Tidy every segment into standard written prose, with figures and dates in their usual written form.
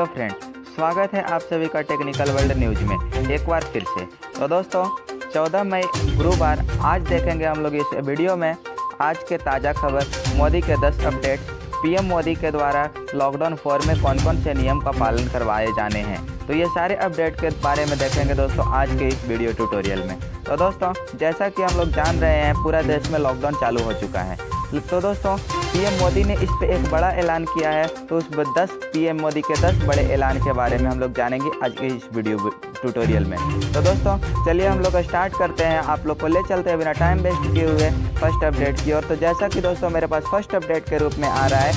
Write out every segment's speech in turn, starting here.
Hello friends, स्वागत है आप सभी का टेक्निकल वर्ल्ड न्यूज में एक बार फिर से। तो दोस्तों 14 मई गुरुवार आज देखेंगे हम लोग इस वीडियो में आज के ताज़ा खबर, मोदी के 10 अपडेट्स, पीएम मोदी के द्वारा लॉकडाउन 4 में कौन कौन से नियम का पालन करवाए जाने हैं। तो ये सारे अपडेट के बारे में देखेंगे दोस्तों आज के इस वीडियो ट्यूटोरियल में। तो दोस्तों जैसा कि हम लोग जान रहे हैं पूरा देश में लॉकडाउन चालू हो चुका है। तो दोस्तों पीएम मोदी ने इस पे एक बड़ा ऐलान किया है। तो उस 10 पीएम मोदी के 10 बड़े ऐलान के बारे में हम लोग जानेंगे आज के इस वीडियो ट्यूटोरियल में। तो दोस्तों चलिए हम लोग स्टार्ट करते हैं, आप लोग को ले चलते हैं बिना टाइम वेस्ट किए हुए फर्स्ट अपडेट की ओर। तो जैसा कि दोस्तों मेरे पास फर्स्ट अपडेट के रूप में आ रहा है,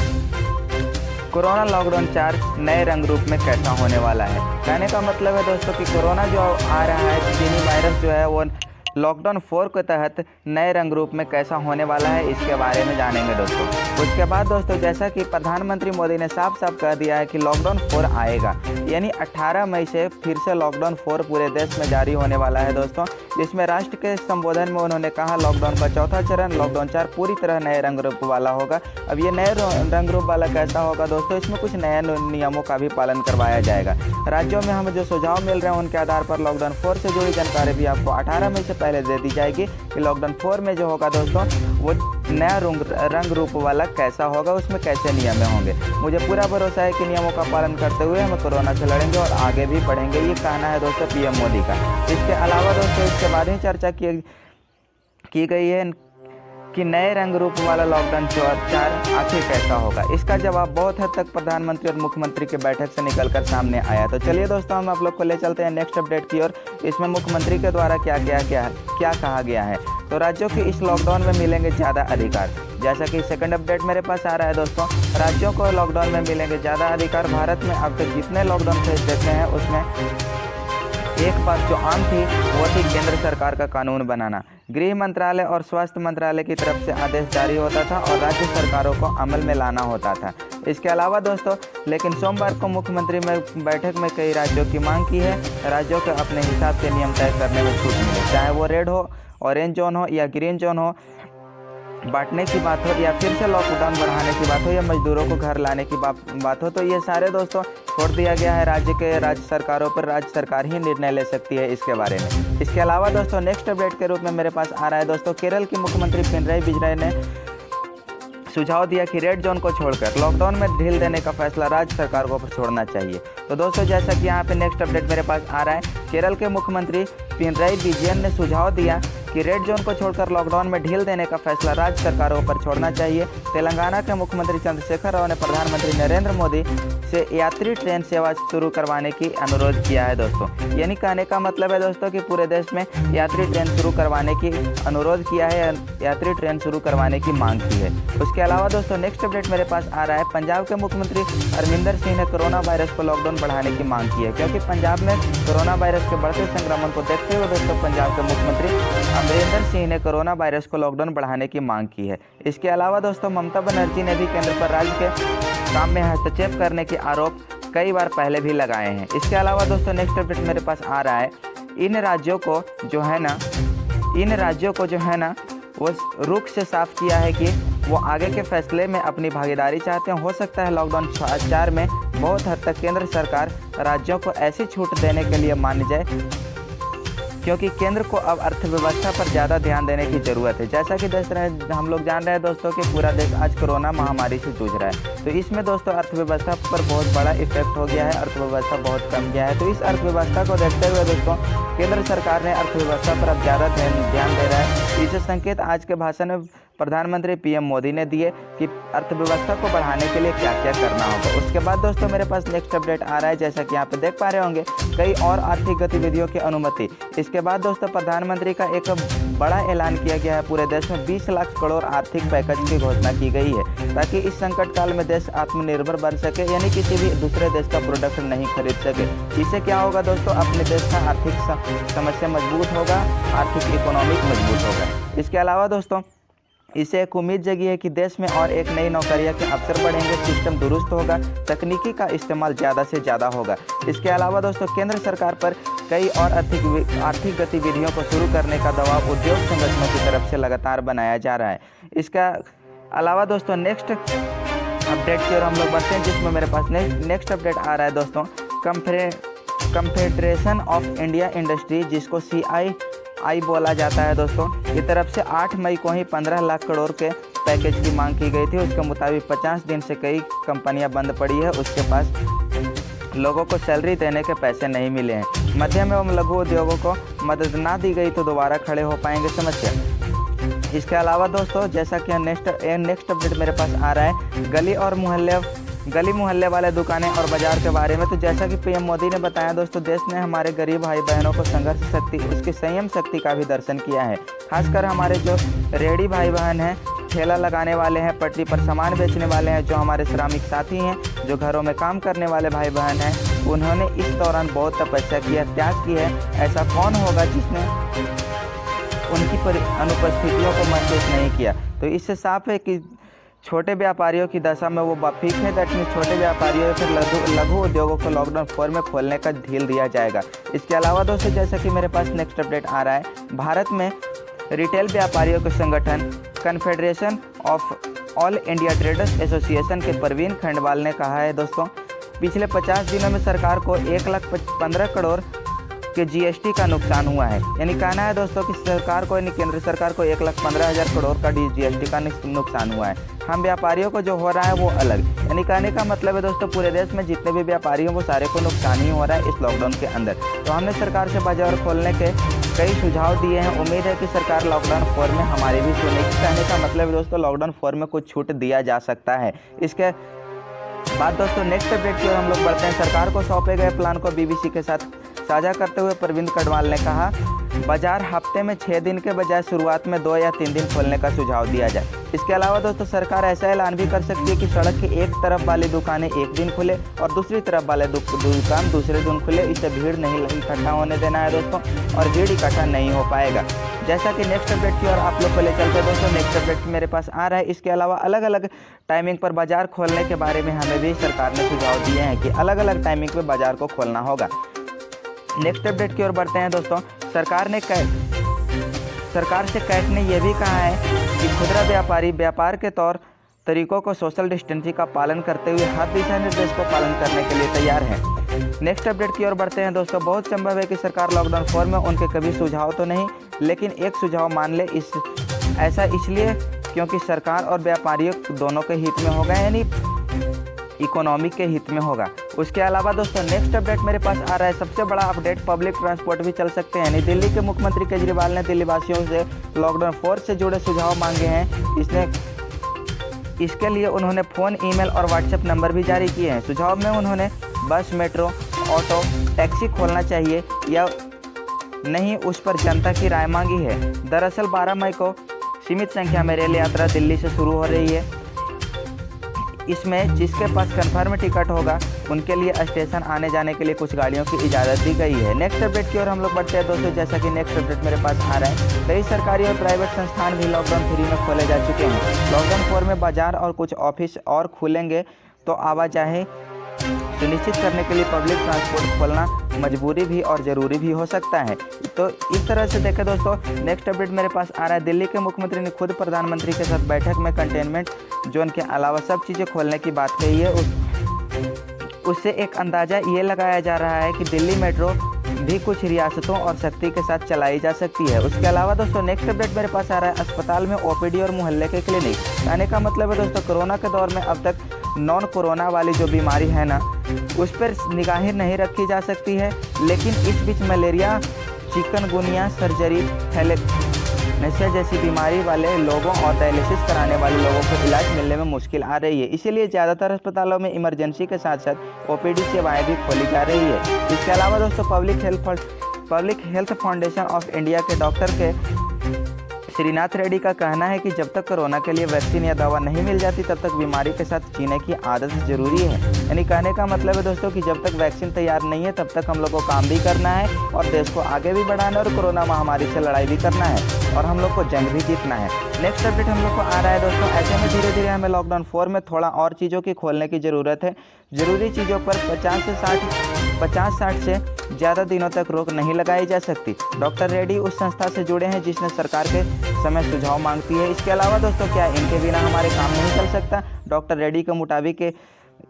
कोरोना लॉकडाउन 4 नए रंग रूप में कैसा होने वाला है। कहने का मतलब है दोस्तों कि कोरोना जो आ रहा है, चीनी वायरस जो है वो लॉकडाउन 4 के तहत नए रंग रूप में कैसा होने वाला है, इसके बारे में जानेंगे दोस्तों। उसके बाद दोस्तों जैसा कि प्रधानमंत्री मोदी ने साफ साफ कह दिया है कि लॉकडाउन 4 आएगा, यानी 18 मई से फिर से लॉकडाउन 4 पूरे देश में जारी होने वाला है दोस्तों। जिसमें राष्ट्र के संबोधन में उन्होंने कहा लॉकडाउन का चौथा चरण लॉकडाउन 4 पूरी तरह नए रंग रूप वाला होगा। अब ये नए रंग रूप वाला कैसा होगा दोस्तों, इसमें कुछ नए नियमों का भी पालन करवाया जाएगा। राज्यों में हमें जो सुझाव मिल रहे हैं उनके आधार पर लॉकडाउन 4 से जुड़ी जानकारी भी आपको 18 मई से पहले दे दी जाएगी कि लॉकडाउन 4 में जो होगा दोस्तों वो नया रंग रूप वाला कैसा होगा, उसमें कैसे नियम होंगे। मुझे पूरा भरोसा है कि नियमों का पालन करते हुए हम कोरोना से लड़ेंगे और आगे भी बढ़ेंगे, ये कहना है दोस्तों पीएम मोदी का। इसके अलावा दोस्तों इसके बाद ही चर्चा की गई है कि नए रंग रूप वाला लॉकडाउन 4 आखिर कैसा होगा। इसका जवाब बहुत हद तक प्रधानमंत्री और मुख्यमंत्री की बैठक से निकलकर सामने आया। तो चलिए दोस्तों हम आप लोग को ले चलते हैं नेक्स्ट अपडेट की ओर। इसमें मुख्यमंत्री के द्वारा क्या कहा गया है। तो राज्यों के इस लॉकडाउन में मिलेंगे ज़्यादा अधिकार। जैसा कि सेकंड अपडेट मेरे पास आ रहा है दोस्तों, राज्यों को लॉकडाउन में मिलेंगे ज़्यादा अधिकार। भारत में अब तक जितने लॉकडाउन फेज देखे हैं उसमें एक बात जो आम थी वो थी केंद्र सरकार का कानून बनाना। गृह मंत्रालय और स्वास्थ्य मंत्रालय की तरफ से आदेश जारी होता था और राज्य सरकारों को अमल में लाना होता था। इसके अलावा दोस्तों लेकिन सोमवार को मुख्यमंत्री में बैठक में कई राज्यों की मांग की है, राज्यों को अपने हिसाब से नियम तय करने में छूट मिले, चाहे वो रेड हो, ऑरेंज जोन हो या ग्रीन जोन हो, बांटने की बात हो या फिर से लॉकडाउन बढ़ाने की बात हो या मजदूरों को घर लाने की बात हो। तो ये सारे दोस्तों छोड़ दिया गया है राज्य सरकारों पर, राज्य सरकार ही निर्णय ले सकती है इसके बारे में। इसके अलावा दोस्तों नेक्स्ट अपडेट के रूप में मेरे पास आ रहा है दोस्तों, केरल के मुख्यमंत्री पिनराई विजयन ने सुझाव दिया कि रेड जोन को छोड़कर लॉकडाउन में ढील देने का फैसला राज्य सरकार को छोड़ना चाहिए। तो दोस्तों जैसा कि यहाँ पे नेक्स्ट अपडेट मेरे पास आ रहा है, केरल के मुख्यमंत्री पिनराई विजयन ने सुझाव दिया कि रेड जोन को छोड़कर लॉकडाउन में ढील देने का फैसला राज्य सरकारों पर छोड़ना चाहिए। तेलंगाना के मुख्यमंत्री चंद्रशेखर राव ने प्रधानमंत्री नरेंद्र मोदी से यात्री ट्रेन सेवा शुरू करवाने की अनुरोध किया है दोस्तों। यानी कहने का मतलब है दोस्तों कि पूरे देश में यात्री ट्रेन शुरू करवाने की अनुरोध किया है, यात्री ट्रेन शुरू करवाने की मांग की है। उसके अलावा दोस्तों नेक्स्ट अपडेट मेरे पास आ रहा है, पंजाब के मुख्यमंत्री अमरिंदर सिंह ने कोरोना वायरस को लॉकडाउन बढ़ाने की मांग की है, क्योंकि पंजाब में कोरोना वायरस के बढ़ते संक्रमण को देखते हुए दोस्तों पंजाब के मुख्यमंत्री अमरिंदर सिंह ने कोरोना वायरस को लॉकडाउन बढ़ाने की मांग की है। इसके अलावा दोस्तों ममता बनर्जी ने भी केंद्र पर राज्य के काम में हस्तक्षेप करने के आरोप कई बार पहले भी लगाए हैं। इसके अलावा दोस्तों नेक्स्ट अपडेट मेरे पास आ रहा है, इन राज्यों को जो है ना वो रुख से साफ किया है कि वो आगे के फैसले में अपनी भागीदारी चाहते हैं। हो सकता है लॉकडाउन 4 में बहुत हद तक केंद्र सरकार राज्यों को ऐसी छूट देने के लिए मान जाए, क्योंकि केंद्र को अब अर्थव्यवस्था पर ज़्यादा ध्यान देने की ज़रूरत है। जैसा कि हम लोग जान रहे हैं दोस्तों कि पूरा देश आज कोरोना महामारी से जूझ रहा है। तो इसमें दोस्तों अर्थव्यवस्था पर बहुत बड़ा इफेक्ट हो गया है, अर्थव्यवस्था बहुत कम गया है। तो इस अर्थव्यवस्था को देखते हुए दोस्तों केंद्र सरकार ने अर्थव्यवस्था पर अब ज़्यादा ध्यान दे रहा है। इसे संकेत आज के भाषण में प्रधानमंत्री पीएम मोदी ने दिए कि अर्थव्यवस्था को बढ़ाने के लिए क्या क्या करना होगा। उसके बाद दोस्तों मेरे पास नेक्स्ट अपडेट आ रहा है, जैसा कि यहाँ पे देख पा रहे होंगे, कई और आर्थिक गतिविधियों की अनुमति। इसके बाद दोस्तों प्रधानमंत्री का एक बड़ा ऐलान किया गया है, पूरे देश में 20 लाख करोड़ आर्थिक पैकेज की घोषणा की गई है, ताकि इस संकट काल में देश आत्मनिर्भर बन सके, यानी किसी भी दूसरे देश का प्रोडक्ट नहीं खरीद सके। इससे क्या होगा दोस्तों, अपने देश का आर्थिक समस्या मजबूत होगा, आर्थिक इकोनॉमिक मजबूत होगा। इसके अलावा दोस्तों इससे एक उम्मीद जगी है कि देश में और एक नई नौकरियों के अवसर बढ़ेंगे, सिस्टम दुरुस्त होगा, तकनीकी का इस्तेमाल ज़्यादा से ज़्यादा होगा। इसके अलावा दोस्तों केंद्र सरकार पर कई और आर्थिक गतिविधियों को शुरू करने का दबाव उद्योग संगठनों की तरफ से लगातार बनाया जा रहा है। इसका अलावा दोस्तों नेक्स्ट अपडेट की ओर हम लोग बढ़ते हैं, जिसमें मेरे पास नेक्स्ट अपडेट आ रहा है दोस्तों। कन्फेडरेशन ऑफ इंडिया इंडस्ट्री, जिसको CII बोला जाता है दोस्तों, की तरफ से 8 मई को ही 15 लाख करोड़ के पैकेज की मांग की गई थी। उसके मुताबिक 50 दिन से कई कंपनियां बंद पड़ी है, उसके पास लोगों को सैलरी देने के पैसे नहीं मिले हैं। मध्यम एवं लघु उद्योगों को मदद ना दी गई तो दोबारा खड़े हो पाएंगे समस्या। इसके अलावा दोस्तों, जैसा कि नेक्स्ट अपडेट मेरे पास आ रहा है गली मोहल्ले वाले दुकानें और बाजार के बारे में। तो जैसा कि PM मोदी ने बताया दोस्तों, देश ने हमारे गरीब भाई बहनों को संघर्ष शक्ति, उसकी संयम शक्ति का भी दर्शन किया है। खासकर हमारे जो रेहड़ी भाई बहन हैं, ठेला लगाने वाले हैं, पटरी पर सामान बेचने वाले हैं, जो हमारे श्रमिक साथी हैं, जो घरों में काम करने वाले भाई बहन हैं, उन्होंने इस दौरान बहुत तपस्या की है, त्याग की है। ऐसा कौन होगा जिसने उनकी अनुपस्थितियों को महसूस नहीं किया। तो इससे साफ है कि छोटे व्यापारियों की दशा में वो बाफिक है। दैट मीन छोटे व्यापारियों फिर लघु उद्योगों को लॉकडाउन 4 में खोलने का ढील दिया जाएगा। इसके अलावा दोस्तों, जैसा कि मेरे पास नेक्स्ट अपडेट आ रहा है, भारत में रिटेल व्यापारियों के संगठन confederation of all India traders association के परवीन खंडवाल ने कहा है दोस्तों, पिछले 50 दिनों में सरकार को 1,15 करोड़ के GST का नुकसान हुआ है। यानी कहना है दोस्तों कि सरकार को, यानी केंद्र सरकार को 1,15,000 करोड़ का GST का नुकसान हुआ है। हम व्यापारियों को जो हो रहा है वो अलग, यानी कहने का मतलब है दोस्तों, पूरे देश में जितने भी व्यापारी हैं वो सारे को नुकसान ही हो रहा है इस लॉकडाउन के अंदर। तो हमने सरकार से बाजार खोलने के कई सुझाव दिए हैं। उम्मीद है कि सरकार लॉकडाउन 4 में हमारी भी सुनेगी। कहने का मतलब है दोस्तों, लॉकडाउन 4 में कुछ छूट दिया जा सकता है। इसके बाद दोस्तों, नेक्स्ट अपडेट की ओर हम लोग बढ़ते हैं। सरकार को सौंपे गए प्लान को BBC के साथ साझा करते हुए परवीन खंडवाल ने कहा, बाजार हफ्ते में 6 दिन के बजाय शुरुआत में 2 या 3 दिन खोलने का सुझाव दिया जाए। इसके अलावा दोस्तों, सरकार ऐसा ऐलान भी कर सकती है कि सड़क की एक तरफ वाली दुकानें एक दिन खुले और दूसरी तरफ वाले दुकान दूसरे दिन खुले। इससे भीड़ नहीं इकट्ठा होने देना है दोस्तों, और भीड़ इकट्ठा नहीं हो पाएगा। जैसा कि नेक्स्ट अपडेट की ओर आप लोग को ले चलते हैं दोस्तों, नेक्स्ट अपडेट मेरे पास आ रहा है। इसके अलावा अलग अलग टाइमिंग पर बाजार खोलने के बारे में हमें भी सरकार ने सुझाव दिए हैं कि अलग अलग टाइमिंग पर बाजार को खोलना होगा। नेक्स्ट अपडेट की ओर बढ़ते हैं दोस्तों। सरकार से कैट ने यह भी कहा है कि खुदरा व्यापारी व्यापार के तौर तरीकों को सोशल डिस्टेंसिंग का पालन करते हुए हर दिशा निर्देश को पालन करने के लिए तैयार है। नेक्स्ट अपडेट की ओर बढ़ते हैं दोस्तों। बहुत संभव है कि सरकार लॉकडाउन 4 में उनके कभी सुझाव तो नहीं, लेकिन एक सुझाव मान ले। ऐसा इसलिए क्योंकि सरकार और व्यापारियों दोनों के हित में होगा, यानी इकोनॉमी के हित में होगा। उसके अलावा दोस्तों, नेक्स्ट अपडेट मेरे पास आ रहा है। सबसे बड़ा अपडेट, पब्लिक ट्रांसपोर्ट भी चल सकते हैं। यानी दिल्ली के मुख्यमंत्री केजरीवाल ने दिल्ली वासियों से लॉकडाउन 4 से जुड़े सुझाव मांगे हैं। इसके लिए उन्होंने फ़ोन, ईमेल और व्हाट्सएप नंबर भी जारी किए हैं। सुझाव में उन्होंने बस, मेट्रो, ऑटो, टैक्सी खोलना चाहिए या नहीं, उस पर जनता की राय मांगी है। दरअसल 12 मई को सीमित संख्या में रेल यात्रा दिल्ली से शुरू हो रही है। इसमें जिसके पास कन्फर्म टिकट होगा उनके लिए स्टेशन आने जाने के लिए कुछ गाड़ियों की इजाज़त दी गई है। नेक्स्ट अपडेट की ओर हम लोग बढ़ते हैं दोस्तों। जैसा कि नेक्स्ट अपडेट मेरे पास आ रहा है, कई सरकारी और प्राइवेट संस्थान भी लॉकडाउन 3 में खोले जा चुके हैं। लॉकडाउन 4 में बाजार और कुछ ऑफिस और खुलेंगे तो आवाजाही सुनिश्चित करने के लिए पब्लिक ट्रांसपोर्ट खोलना मजबूरी भी और ज़रूरी भी हो सकता है। तो इस तरह से देखें दोस्तों, नेक्स्ट अपडेट मेरे पास आ रहा है। दिल्ली के मुख्यमंत्री ने खुद प्रधानमंत्री के साथ बैठक में कंटेनमेंट जोन के अलावा सब चीज़ें खोलने की बात कही है। उससे एक अंदाज़ा ये लगाया जा रहा है कि दिल्ली मेट्रो भी कुछ रियासतों और सख्ती के साथ चलाई जा सकती है। उसके अलावा दोस्तों, नेक्स्ट अपडेट मेरे पास आ रहा है। अस्पताल में OPD और मोहल्ले के क्लिनिक। कहने का मतलब है दोस्तों, कोरोना के दौर में अब तक नॉन कोरोना वाली जो बीमारी है ना, उस पर निगाहें नहीं रखी जा सकती है। लेकिन इस बीच मलेरिया, चिकनगुनिया, सर्जरी, थैलेसेमिया जैसी बीमारी वाले लोगों और डायलिसिस कराने वाले लोगों को इलाज मिलने में मुश्किल आ रही है। इसीलिए ज़्यादातर अस्पतालों में इमरजेंसी के साथ साथ OPD सेवाएं भी खोली जा रही है। इसके अलावा दोस्तों, public health foundation of India के डॉक्टर के श्रीनाथ रेड्डी का कहना है कि जब तक कोरोना के लिए वैक्सीन या दवा नहीं मिल जाती तब तक बीमारी के साथ जीने की आदत जरूरी है। यानी कहने का मतलब है दोस्तों कि जब तक वैक्सीन तैयार नहीं है तब तक हम लोग को काम भी करना है और देश को आगे भी बढ़ाना है और कोरोना महामारी से लड़ाई भी करना है और हम लोग को जंग भी जीतना है। नेक्स्ट अपडेट हम लोग को आ रहा है दोस्तों। ऐसे में धीरे धीरे हमें लॉकडाउन 4 में थोड़ा और चीज़ों की खोलने की ज़रूरत है। ज़रूरी चीज़ों पर 50-60 से ज़्यादा दिनों तक रोक नहीं लगाई जा सकती। डॉक्टर रेड्डी उस संस्था से जुड़े हैं जिसने सरकार के समय सुझाव मांगती है। इसके अलावा दोस्तों, क्या इनके बिना हमारे काम नहीं चल सकता? डॉक्टर रेड्डी के मुताबिक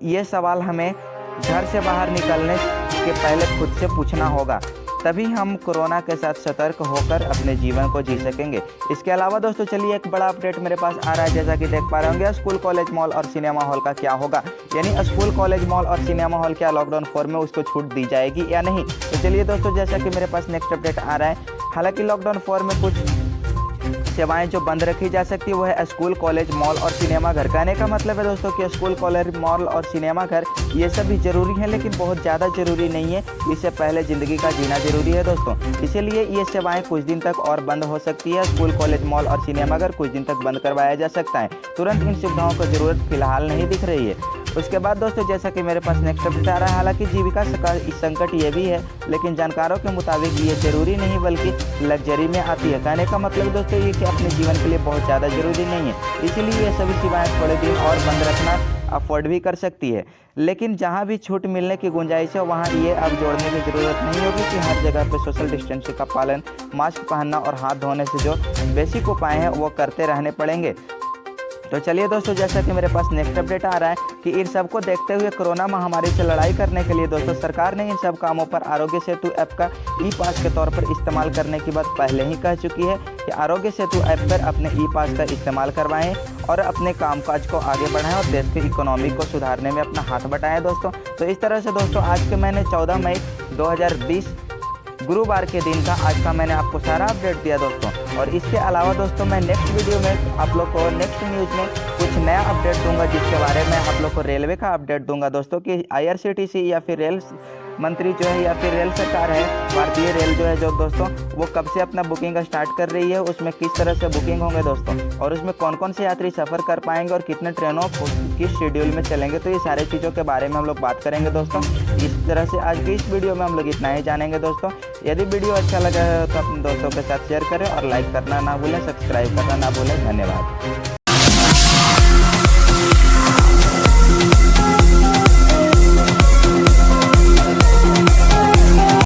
ये सवाल हमें घर से बाहर निकलने के पहले खुद से पूछना होगा, तभी हम कोरोना के साथ सतर्क होकर अपने जीवन को जी सकेंगे। इसके अलावा दोस्तों, चलिए एक बड़ा अपडेट मेरे पास आ रहा है। जैसा कि देख पा रहे होंगे, स्कूल, कॉलेज, मॉल और सिनेमा हॉल का क्या होगा, यानी स्कूल, कॉलेज, मॉल और सिनेमा हॉल क्या लॉकडाउन 4 में उसको छूट दी जाएगी या नहीं। तो चलिए दोस्तों, जैसा कि मेरे पास नेक्स्ट अपडेट आ रहा है, हालांकि लॉकडाउन 4 में कुछ सेवाएं जो बंद रखी जा सकती है वो है स्कूल, कॉलेज, मॉल और सिनेमा घर। कहने का मतलब है दोस्तों कि स्कूल, कॉलेज, मॉल और सिनेमा घर ये सब भी जरूरी है, लेकिन बहुत ज़्यादा जरूरी नहीं है। इससे पहले ज़िंदगी का जीना जरूरी है दोस्तों, इसीलिए ये सेवाएं कुछ दिन तक और बंद हो सकती है। स्कूल, कॉलेज, मॉल और सिनेमा घर कुछ दिन तक बंद करवाया जा सकता है। तुरंत इन सुविधाओं की जरूरत फिलहाल नहीं दिख रही है। उसके बाद दोस्तों, जैसा कि मेरे पास नेक्स्ट अपडेट आ रहा है, हालांकि जीविका संकट ये भी है, लेकिन जानकारों के मुताबिक ये जरूरी नहीं बल्कि लग्जरी में आती है। कहने का मतलब दोस्तों ये कि अपने जीवन के लिए बहुत ज़्यादा जरूरी नहीं है, इसीलिए ये सभी सेवाएं थोड़े दिन और बंद रखना अफोर्ड भी कर सकती है। लेकिन जहां भी छूट मिलने की गुंजाइश है वहां ये अब जोड़ने की ज़रूरत नहीं होगी कि हर जगह पे सोशल डिस्टेंसिंग का पालन, मास्क पहनना और हाथ धोने से जो बेसिक उपाय हैं वो करते रहने पड़ेंगे। तो चलिए दोस्तों, जैसा कि मेरे पास नेक्स्ट अपडेट आ रहा है कि इन सब को देखते हुए कोरोना महामारी से लड़ाई करने के लिए दोस्तों सरकार ने इन सब कामों पर आरोग्य सेतु ऐप का ई पास के तौर पर इस्तेमाल करने की बात पहले ही कह चुकी है कि आरोग्य सेतु ऐप पर अपने ई पास का इस्तेमाल करवाएं और अपने कामकाज को आगे बढ़ाएं और देश की इकोनॉमी को सुधारने में अपना हाथ बटाएं दोस्तों। तो इस तरह से दोस्तों आज के मैंने 14 मई 2020 गुरुवार के दिन का आज का मैंने आपको सारा अपडेट दिया दोस्तों। और इसके अलावा दोस्तों मैं नेक्स्ट वीडियो में आप लोग को नेक्स्ट न्यूज़ में कुछ नया अपडेट दूंगा, जिसके बारे में आप लोग को रेलवे का अपडेट दूंगा दोस्तों कि IRCTC या फिर रेल मंत्री जो है या फिर रेल सरकार है, भारतीय रेल जो है जो दोस्तों वो कब से अपना बुकिंग स्टार्ट कर रही है, उसमें किस तरह से बुकिंग होंगे दोस्तों, और उसमें कौन कौन से यात्री सफ़र कर पाएंगे और कितने ट्रेनों किस शेड्यूल में चलेंगे। तो ये सारी चीज़ों के बारे में हम लोग बात करेंगे दोस्तों। इस तरह से आज की इस वीडियो में हम लोग इतना ही जानेंगे दोस्तों। यदि वीडियो अच्छा लगा है तो अपने दोस्तों के साथ शेयर करें और लाइक करना ना भूलें, सब्सक्राइब करना ना भूलें। धन्यवाद।